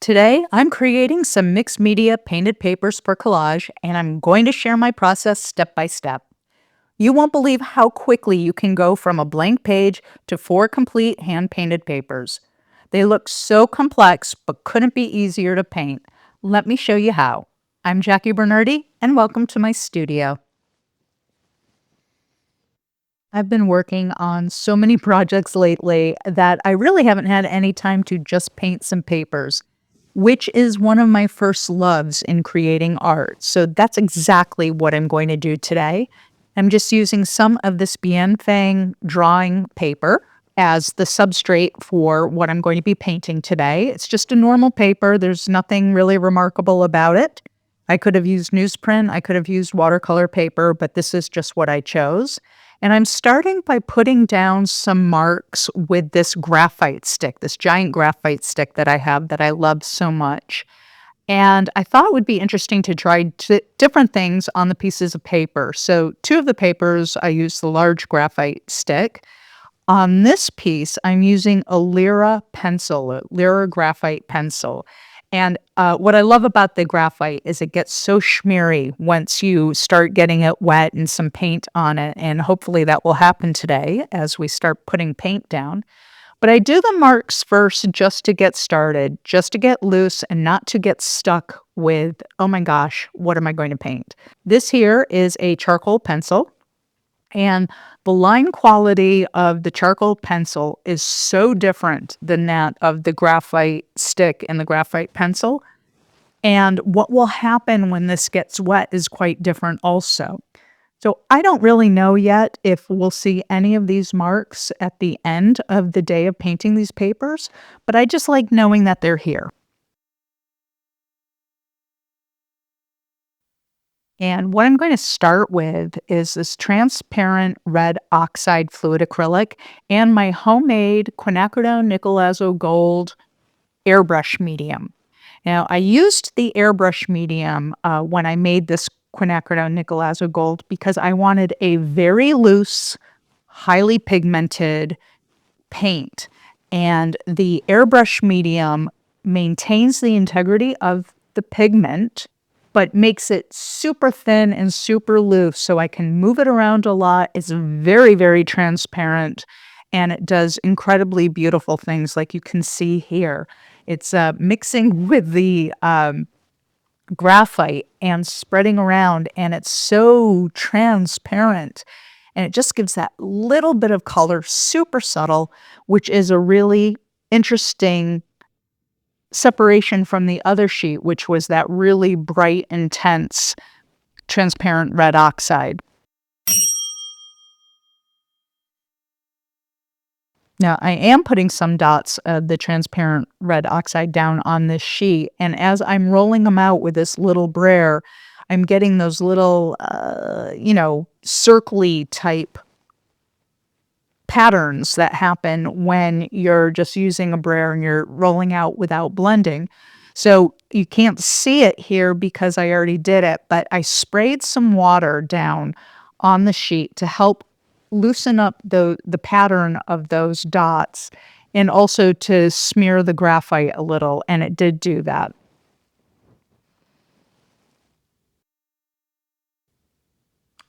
Today, I'm creating some mixed media painted papers for collage, and I'm going to share my process step by step. You won't believe how quickly you can go from a blank page to 4 complete hand painted papers. They look so complex, but couldn't be easier to paint. Let me show you how. I'm Jackie Bernardi, and welcome to my studio. I've been working on so many projects lately that I really haven't had any time to just paint some papers, which is one of my first loves in creating art. So that's exactly what I'm going to do today. I'm just using some of this Bien Fang drawing paper as the substrate for what I'm going to be painting today. It's just a normal paper. There's nothing really remarkable about it. I could have used newsprint, I could have used watercolor paper, but this is just what I chose. And I'm starting by putting down some marks with this graphite stick, this giant graphite stick that I have that I love so much. And I thought it would be interesting to try different things on the pieces of paper. So, two of the papers, I used the large graphite stick. On this piece, I'm using a Lyra graphite pencil. And what I love about the graphite is it gets so schmeary once you start getting it wet and some paint on it. And hopefully that will happen today as we start putting paint down. But I do the marks first just to get started, just to get loose and not to get stuck with, oh my gosh, what am I going to paint? This here is a charcoal pencil. And the line quality of the charcoal pencil is so different than that of the graphite stick and the graphite pencil. And what will happen when this gets wet is quite different also. So I don't really know yet if we'll see any of these marks at the end of the day of painting these papers, but I just like knowing that they're here. And what I'm going to start with is this transparent red oxide fluid acrylic and my homemade quinacridone nickel azo gold airbrush medium. Now, I used the airbrush medium when I made this quinacridone nickel azo gold because I wanted a very loose, highly pigmented paint. And the airbrush medium maintains the integrity of the pigment, but makes it super thin and super loose so I can move it around a lot. It's very, very transparent and it does incredibly beautiful things like you can see here. It's mixing with the graphite and spreading around, and it's so transparent. And it just gives that little bit of color, super subtle, which is a really interesting separation from the other sheet, which was that really bright, intense, transparent red oxide. Now, I am putting some dots of the transparent red oxide down on this sheet, and as I'm rolling them out with this little brayer, I'm getting those little, circly type patterns that happen when you're just using a brayer and you're rolling out without blending. So you can't see it here because I already did it, but I sprayed some water down on the sheet to help loosen up the pattern of those dots and also to smear the graphite a little, and it did do that.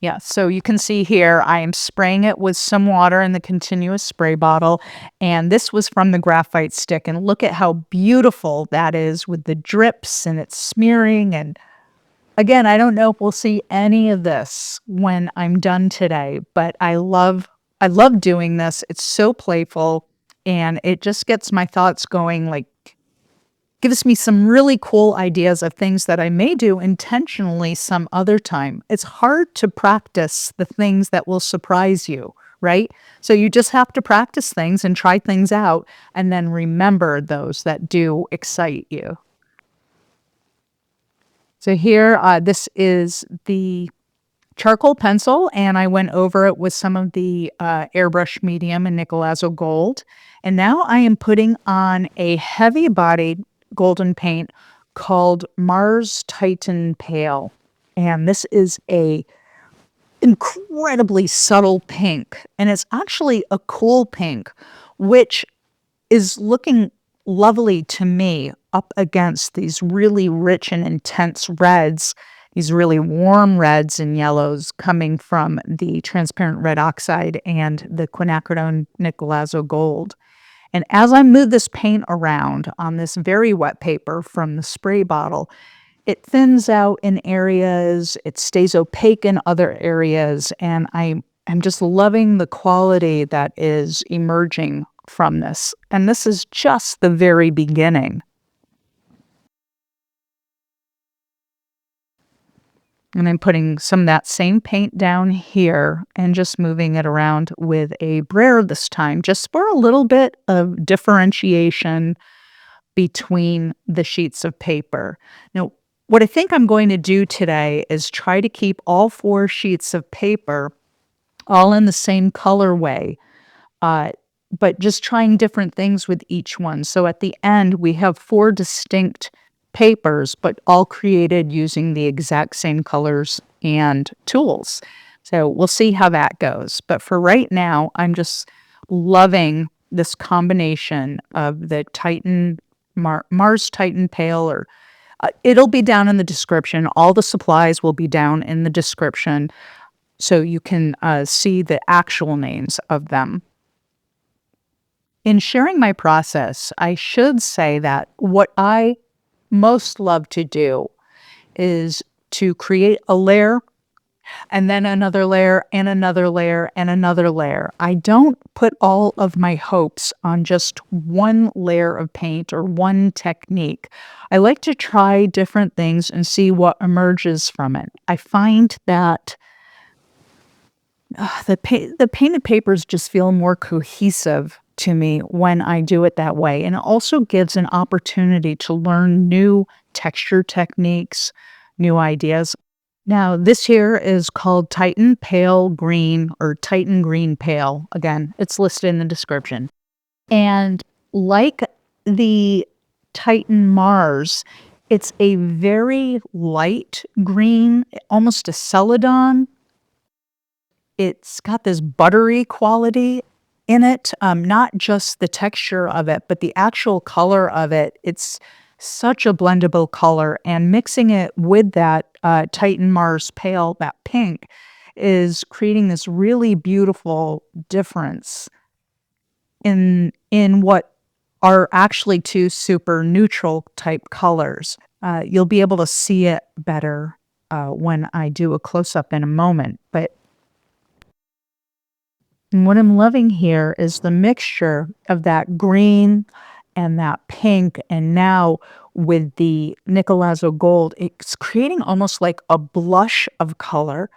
Yeah, so you can see here, I am spraying it with some water in the continuous spray bottle, and this was from the graphite stick, and look at how beautiful that is with the drips and it's smearing, and again, I don't know if we'll see any of this when I'm done today, but I love doing this. It's so playful, and it just gets my thoughts going, like, gives me some really cool ideas of things that I may do intentionally some other time. It's hard to practice the things that will surprise you, right? So you just have to practice things and try things out and then remember those that do excite you. So here, this is the charcoal pencil, and I went over it with some of the airbrush medium and nickel azo gold. And now I am putting on a heavy bodied golden paint called Mars Titan Pale. And this is a incredibly subtle pink, and it's actually a cool pink, which is looking lovely to me up against these really rich and intense reds, these really warm reds and yellows coming from the transparent red oxide and the quinacridone Nicolazzo gold. And as I move this paint around on this very wet paper from the spray bottle, it thins out in areas, it stays opaque in other areas, and I'm just loving the quality that is emerging from this. And this is just the very beginning. And I'm putting some of that same paint down here and just moving it around with a brayer this time, just for a little bit of differentiation between the sheets of paper. Now, what I think I'm going to do today is try to keep all 4 sheets of paper all in the same colorway, uh, but just trying different things with each one. So at the end, we have 4 distinct papers, but all created using the exact same colors and tools. So we'll see how that goes. But for right now, I'm just loving this combination of the Mars Titan Pale, or it'll be down in the description. All the supplies will be down in the description so you can see the actual names of them. In sharing my process, I should say that what I most love to do is to create a layer and then another layer and another layer and another layer. I don't put all of my hopes on just one layer of paint or one technique. I like to try different things and see what emerges from it. I find that the painted papers just feel more cohesive to me when I do it that way, and it also gives an opportunity to learn new texture techniques, new ideas. Now, this here is called Titan Pale Green or Titan Green Pale. Again, it's listed in the description. And like the Titan Mars, it's a very light green, almost a celadon. It's got this buttery quality in it, not just the texture of it, but the actual color of it. It's such a blendable color, and mixing it with that Titan Mars Pale, that pink, is creating this really beautiful difference in what are actually 2 super neutral type colors. You'll be able to see it better when I do a close-up in a moment, but what I'm loving here is the mixture of that green and that pink, and now with the Nicolazzo gold, it's creating almost like a blush of color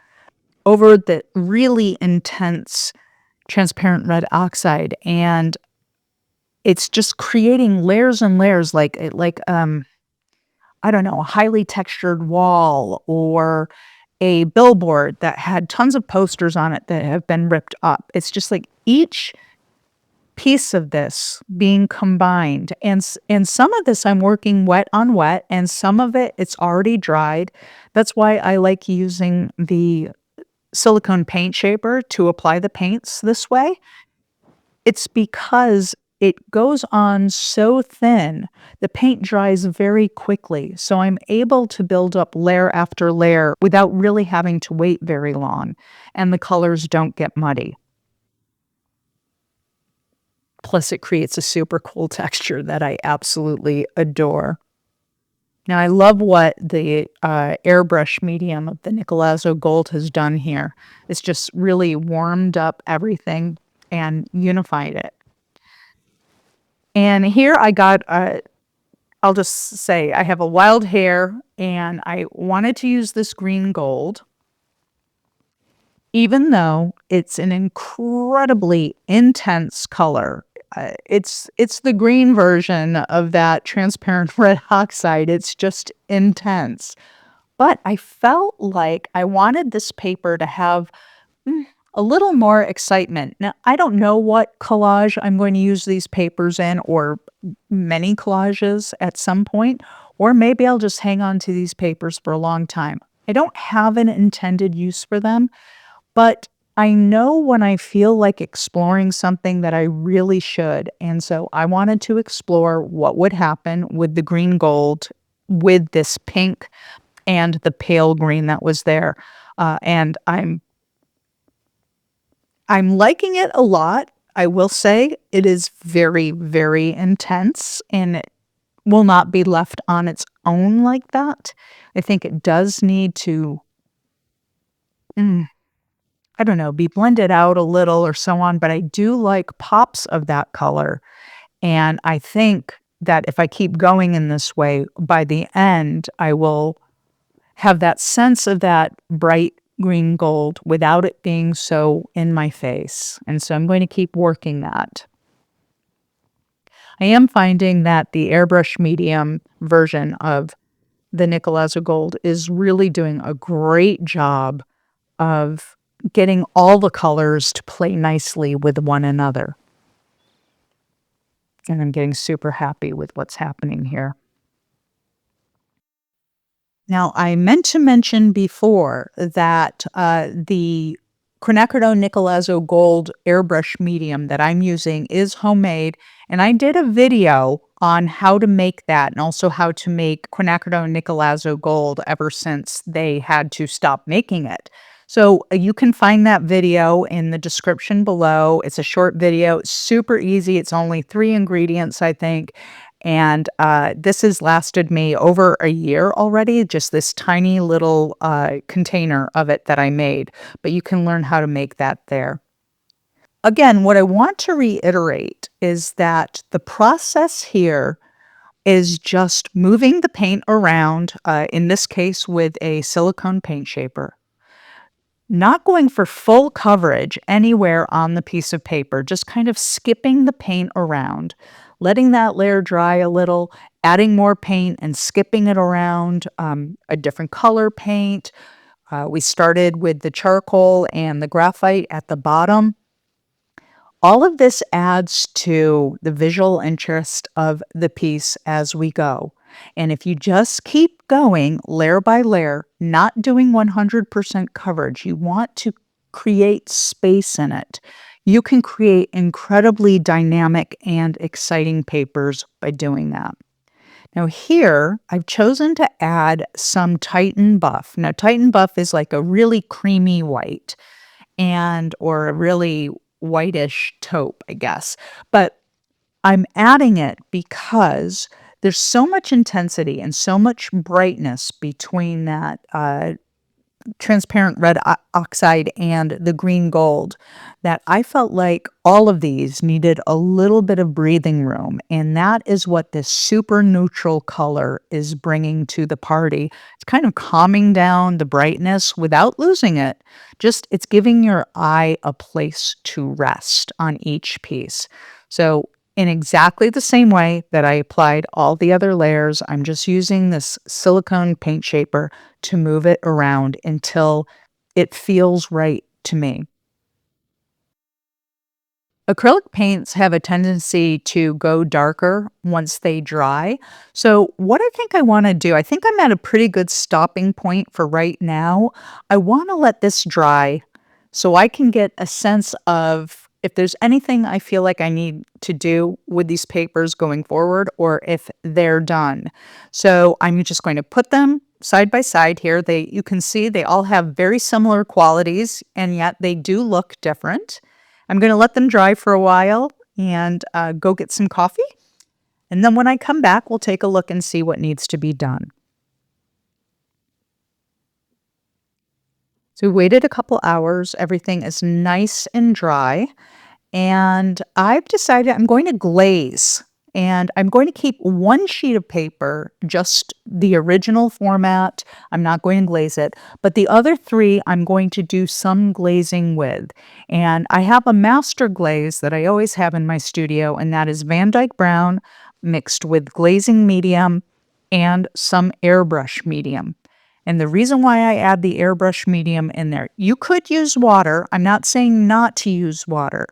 over the really intense transparent red oxide, and it's just creating layers and layers like I don't know, a highly textured wall or a billboard that had tons of posters on it that have been ripped up. It's just like each piece of this being combined, and some of this I'm working wet on wet, and some of it, it's already dried. That's why I like using the silicone paint shaper to apply the paints this way. It's because it goes on so thin, the paint dries very quickly, so I'm able to build up layer after layer without really having to wait very long, and the colors don't get muddy. Plus, it creates a super cool texture that I absolutely adore. Now, I love what the airbrush medium of the Nicolazzo Gold has done here. It's just really warmed up everything and unified it. And here I got, I'll just say, I have a wild hair, and I wanted to use this green gold, even though it's an incredibly intense color. It's the green version of that transparent red oxide. It's just intense. But I felt like I wanted this paper to have a little more excitement. Now, I don't know what collage I'm going to use these papers in, or many collages at some point, or maybe I'll just hang on to these papers for a long time. I don't have an intended use for them, but I know when I feel like exploring something that I really should, and so I wanted to explore what would happen with the green gold, with this pink and the pale green that was there, and I'm liking it a lot. I will say it is very, very intense, and it will not be left on its own like that. I think it does need to, mm, I don't know, be blended out a little or so on, but I do like pops of that color, and I think that if I keep going in this way, by the end, I will have that sense of that bright green gold without it being so in my face, and so I'm going to keep working that. I am finding that the airbrush medium version of the Nicolazo Gold is really doing a great job of getting all the colors to play nicely with one another, and I'm getting super happy with what's happening here. Now, I meant to mention before that, the Quinacridone Nicolazo Gold airbrush medium that I'm using is homemade, and I did a video on how to make that and also how to make Quinacridone Nicolazo Gold ever since they had to stop making it. So, you can find that video in the description below. It's a short video, it's super easy, it's only 3 ingredients, I think, and, this has lasted me over a year already, just this tiny little, container of it that I made, but you can learn how to make that there. Again, what I want to reiterate is that the process here is just moving the paint around, in this case with a silicone paint shaper. Not going for full coverage anywhere on the piece of paper, just kind of skipping the paint around, letting that layer dry a little, adding more paint and skipping it around, a different color paint. We started with the charcoal and the graphite at the bottom. All of this adds to the visual interest of the piece as we go. And if you just keep going layer by layer, not doing 100% coverage, you want to create space in it. You can create incredibly dynamic and exciting papers by doing that. Now here, I've chosen to add some Titan Buff. Now Titan Buff is like a really creamy white and or a really whitish taupe, I guess. But I'm adding it because there's so much intensity and so much brightness between that transparent red oxide and the green gold that I felt like all of these needed a little bit of breathing room. And that is what this super neutral color is bringing to the party. It's kind of calming down the brightness without losing it. Just it's giving your eye a place to rest on each piece. So in exactly the same way that I applied all the other layers, I'm just using this silicone paint shaper to move it around until it feels right to me. Acrylic paints have a tendency to go darker once they dry. So, what I think I want to do, I think I'm at a pretty good stopping point for right now. I want to let this dry so I can get a sense of if there's anything I feel like I need to do with these papers going forward or if they're done. So, I'm just going to put them side by side here. You can see they all have very similar qualities and yet they do look different. I'm gonna let them dry for a while and, go get some coffee, and then when I come back, we'll take a look and see what needs to be done. So we waited a couple hours, everything is nice and dry. And I've decided I'm going to glaze, and I'm going to keep one sheet of paper, just the original format. I'm not going to glaze it, but the other three I'm going to do some glazing with. And I have a master glaze that I always have in my studio, and that is Van Dyke Brown mixed with glazing medium and some airbrush medium. And the reason why I add the airbrush medium in there, you could use water. I'm not saying not to use water,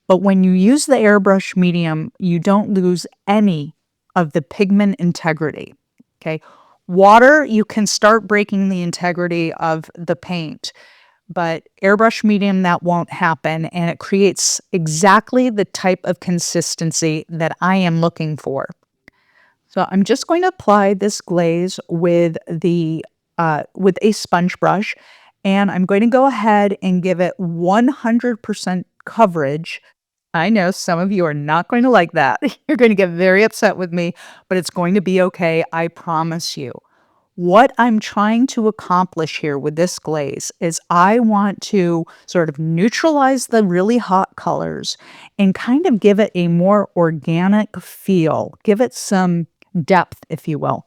but when you use the airbrush medium, you don't lose any of the pigment integrity, okay? Water, you can start breaking the integrity of the paint, but airbrush medium, that won't happen, and it creates exactly the type of consistency that I am looking for. So I'm just going to apply this glaze with a sponge brush, and I'm going to go ahead and give it 100% coverage. I know some of you are not going to like that. You're going to get very upset with me, but it's going to be okay. I promise you. What I'm trying to accomplish here with this glaze is I want to sort of neutralize the really hot colors and kind of give it a more organic feel, give it some depth, if you will.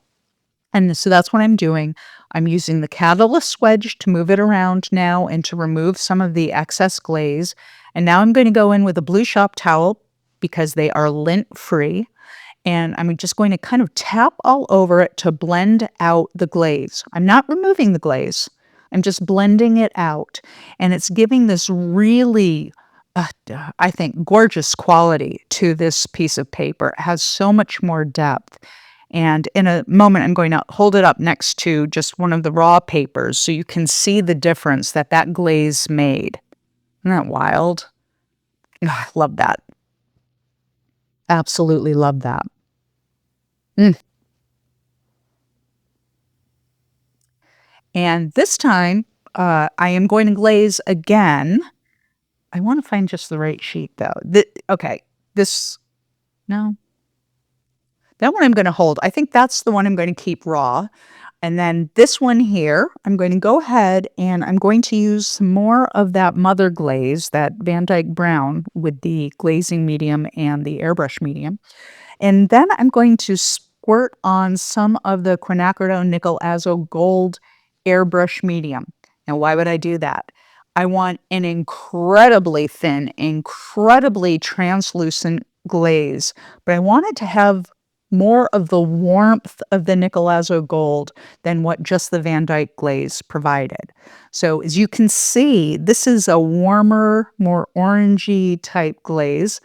And so that's what I'm doing. I'm using the catalyst wedge to move it around now and to remove some of the excess glaze. And now I'm going to go in with a blue shop towel because they are lint free. And I'm just going to kind of tap all over it to blend out the glaze. I'm not removing the glaze. I'm just blending it out. And it's giving this really, I think, gorgeous quality to this piece of paper. It has so much more depth. And in a moment, I'm going to hold it up next to just one of the raw papers so you can see the difference that that glaze made. Isn't that wild? Ugh, I love that. Absolutely love that. And this time, I am going to glaze again. I want to find just the right sheet, though. Okay, no, that one I'm going to hold. I think that's the one I'm going to keep raw. And then this one here, I'm going to go ahead and I'm going to use some more of that mother glaze, that Van Dyke Brown with the glazing medium and the airbrush medium. And then I'm going to squirt on some of the quinacridone nickel azo gold airbrush medium. Now, why would I do that? I want an incredibly thin, incredibly translucent glaze, but I want it to have more of the warmth of the nickel azo gold than what just the Van Dyke glaze provided. So as you can see, this is a warmer, more orangey type glaze,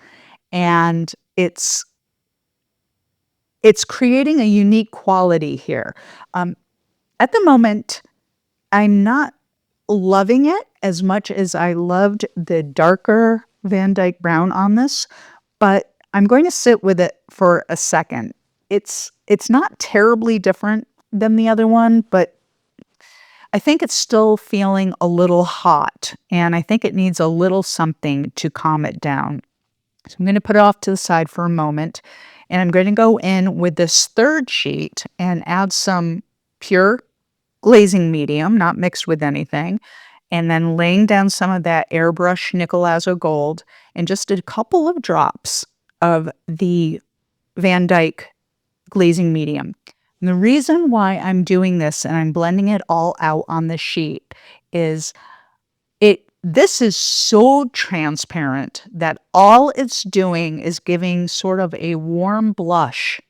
and it's creating a unique quality here. At the moment, I'm not loving it as much as I loved the darker Van Dyke Brown on this, but I'm going to sit with it for a second. It's not terribly different than the other one, but I think it's still feeling a little hot, and I think it needs a little something to calm it down. So I'm going to put it off to the side for a moment, and I'm going to go in with this third sheet and add some pure glazing medium, not mixed with anything, and then laying down some of that airbrush nickel azo gold and just a couple of drops of the Van Dyke glazing medium. And the reason why I'm doing this and I'm blending it all out on the sheet is this is so transparent that all it's doing is giving sort of a warm blush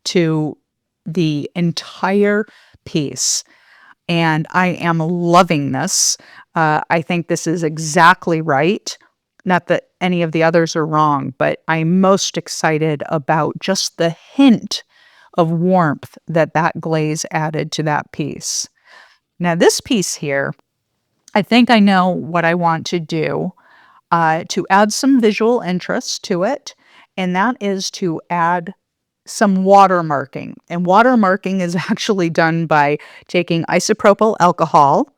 to the entire piece. And I am loving this. I think this is exactly right. Not that any of the others are wrong, but I'm most excited about just the hint of warmth that that glaze added to that piece. Now, this piece here, I think I know what I want to do to add some visual interest to it, and that is to add some watermarking. And watermarking is actually done by taking isopropyl alcohol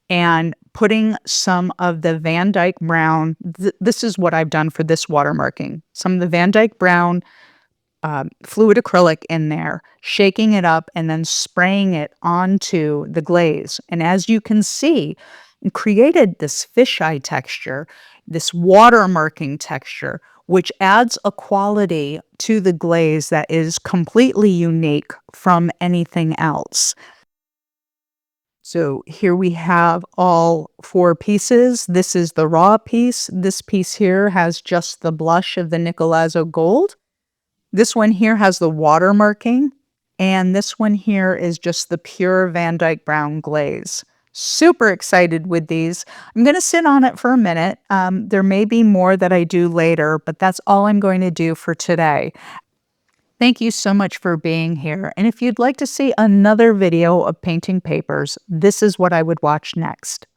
and putting some of the Van Dyke Brown. This is what I've done for this watermarking. Some of the Van Dyke Brown fluid acrylic in there, shaking it up, and then spraying it onto the glaze. And as you can see, it created this fisheye texture, this watermarking texture, which adds a quality to the glaze that is completely unique from anything else. So here we have all 4 pieces. This is the raw piece. This piece here has just the blush of the nickel azo gold. This one here has the watermarking, and this one here is just the pure Van Dyke Brown glaze. Super excited with these. I'm going to sit on it for a minute. There may be more that I do later, but that's all I'm going to do for today. Thank you so much for being here. And if you'd like to see another video of painting papers, this is what I would watch next.